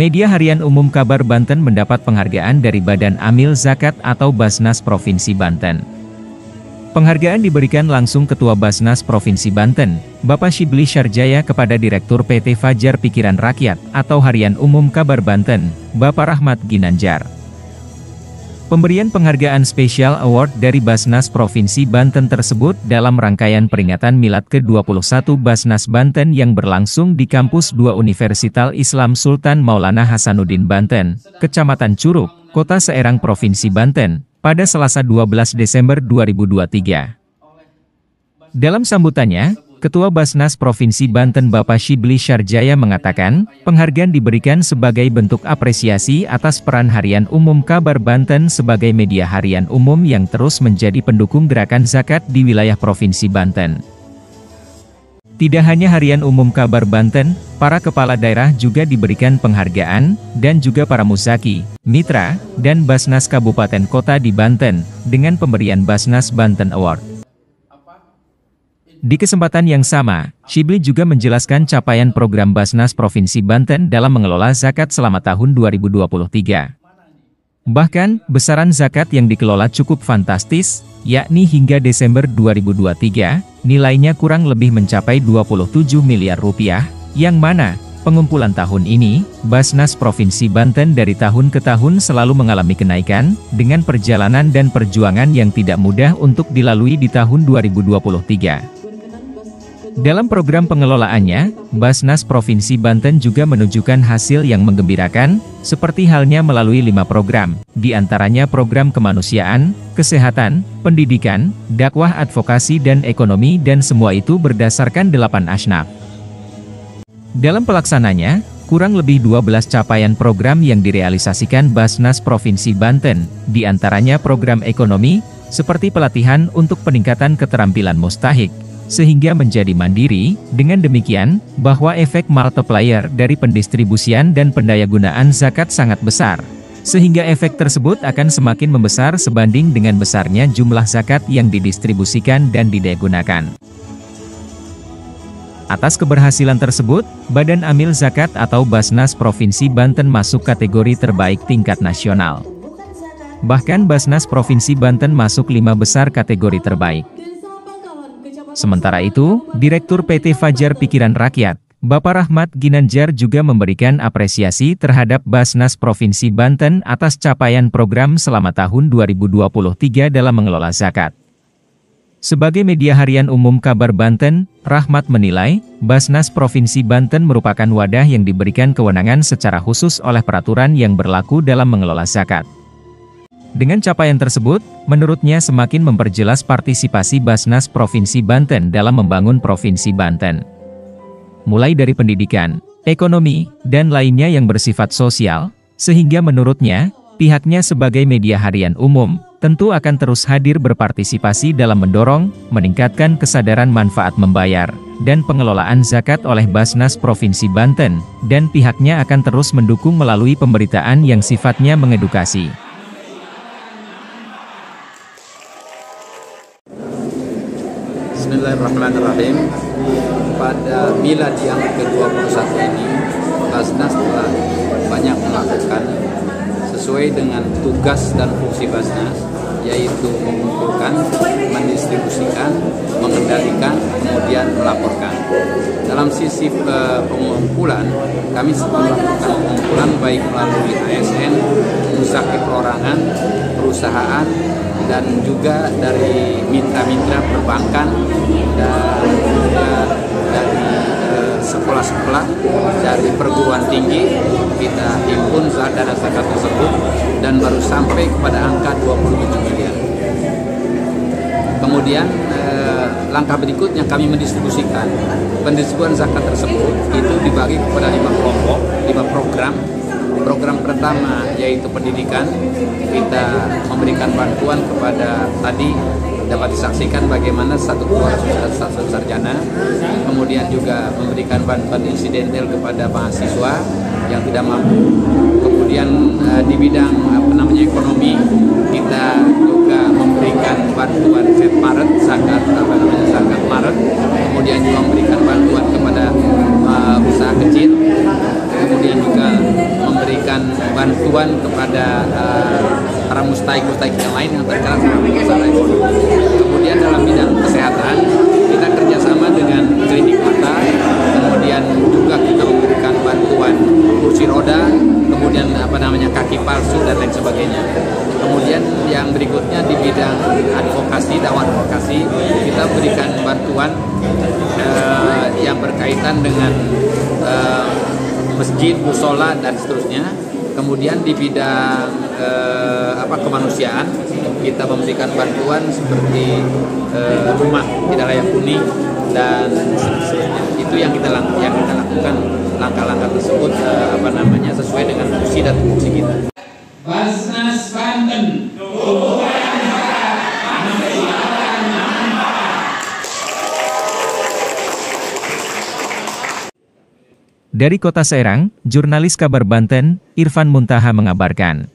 Media Harian Umum Kabar Banten mendapat penghargaan dari Badan Amil Zakat atau Basnas Provinsi Banten. Penghargaan diberikan langsung Ketua Basnas Provinsi Banten, Bapak Shibli Syarjaya kepada Direktur PT Fajar Pikiran Rakyat atau Harian Umum Kabar Banten, Bapak Rahmat Ginanjar. Pemberian penghargaan Special Award dari Basnas Provinsi Banten tersebut dalam rangkaian peringatan Milad ke-21 Basnas Banten yang berlangsung di Kampus 2 Universitas Islam Sultan Maulana Hasanuddin Banten, Kecamatan Curug, Kota Serang Provinsi Banten, pada Selasa 12 Desember 2023. Dalam sambutannya, Ketua Basnas Provinsi Banten Bapak Shibli Syarjaya mengatakan, penghargaan diberikan sebagai bentuk apresiasi atas peran Harian Umum Kabar Banten sebagai media harian umum yang terus menjadi pendukung gerakan zakat di wilayah Provinsi Banten. Tidak hanya Harian Umum Kabar Banten, para kepala daerah juga diberikan penghargaan, dan juga para muzaki, mitra, dan Basnas Kabupaten Kota di Banten, dengan pemberian Basnas Banten Award. Di kesempatan yang sama, Shibli juga menjelaskan capaian program Basnas Provinsi Banten dalam mengelola zakat selama tahun 2023. Bahkan, besaran zakat yang dikelola cukup fantastis, yakni hingga Desember 2023, nilainya kurang lebih mencapai 27 miliar rupiah, yang mana, pengumpulan tahun ini, Basnas Provinsi Banten dari tahun ke tahun selalu mengalami kenaikan, dengan perjalanan dan perjuangan yang tidak mudah untuk dilalui di tahun 2023. Dalam program pengelolaannya, Basnas Provinsi Banten juga menunjukkan hasil yang menggembirakan, seperti halnya melalui 5 program, di antaranya program kemanusiaan, kesehatan, pendidikan, dakwah advokasi dan ekonomi dan semua itu berdasarkan 8 asnaf. Dalam pelaksananya, kurang lebih 12 capaian program yang direalisasikan Basnas Provinsi Banten, di antaranya program ekonomi, seperti pelatihan untuk peningkatan keterampilan mustahik, sehingga menjadi mandiri. Dengan demikian, bahwa efek multiplier dari pendistribusian dan pendayagunaan zakat sangat besar, sehingga efek tersebut akan semakin membesar sebanding dengan besarnya jumlah zakat yang didistribusikan dan didayagunakan. Atas keberhasilan tersebut, Badan Amil Zakat atau Basnas Provinsi Banten masuk kategori terbaik tingkat nasional. Bahkan Basnas Provinsi Banten masuk 5 besar kategori terbaik. Sementara itu, Direktur PT Fajar Pikiran Rakyat, Bapak Rahmat Ginanjar juga memberikan apresiasi terhadap Basnas Provinsi Banten atas capaian program selama tahun 2023 dalam mengelola zakat. Sebagai media harian umum Kabar Banten, Rahmat menilai, Basnas Provinsi Banten merupakan wadah yang diberikan kewenangan secara khusus oleh peraturan yang berlaku dalam mengelola zakat. Dengan capaian tersebut, menurutnya semakin memperjelas partisipasi Basnas Provinsi Banten dalam membangun Provinsi Banten. Mulai dari pendidikan, ekonomi, dan lainnya yang bersifat sosial, sehingga menurutnya, pihaknya sebagai media harian umum, tentu akan terus hadir berpartisipasi dalam mendorong, meningkatkan kesadaran manfaat membayar, dan pengelolaan zakat oleh Basnas Provinsi Banten, dan pihaknya akan terus mendukung melalui pemberitaan yang sifatnya mengedukasi. Bismillahirrahmanirrahim. Pada Milad yang ke-21 ini, Basnas telah banyak melakukan sesuai dengan tugas dan fungsi Basnas, yaitu mengumpulkan, mendistribusikan, mengendalikan, kemudian melaporkan. Dalam sisi pengumpulan, kami sedang melakukan pengumpulan baik melalui ASN, usaha perorangan, perusahaan, dan juga dari mitra-mitra perbankan dan juga dari sekolah-sekolah, dari perguruan tinggi. Kita himpun dana zakat tersebut dan baru sampai kepada angka 27 miliar. Kemudian langkah berikutnya kami mendistribusikan. Pendistribusian zakat tersebut itu dibagi kepada 5 kelompok, 5 program. Program pertama yaitu pendidikan, kita memberikan bantuan kepada, tadi dapat disaksikan bagaimana satu sarjana, kemudian juga memberikan bantuan insidental kepada mahasiswa yang tidak mampu. Kemudian di bidang ekonomi, kita juga memberikan bantuan zakat Maret, kemudian juga memberikan bantuan kepada usaha kecil, kemudian juga kita berikan bantuan yang berkaitan dengan masjid, musola dan seterusnya. Kemudian di bidang kemanusiaan kita memberikan bantuan seperti rumah tidak layak huni dan seterusnya. Itu yang kita lakukan, langkah-langkah tersebut sesuai dengan fungsi dan fungsi kita. Basnas Banten. Dari Kota Serang, jurnalis Kabar Banten, Irfan Muntaha mengabarkan.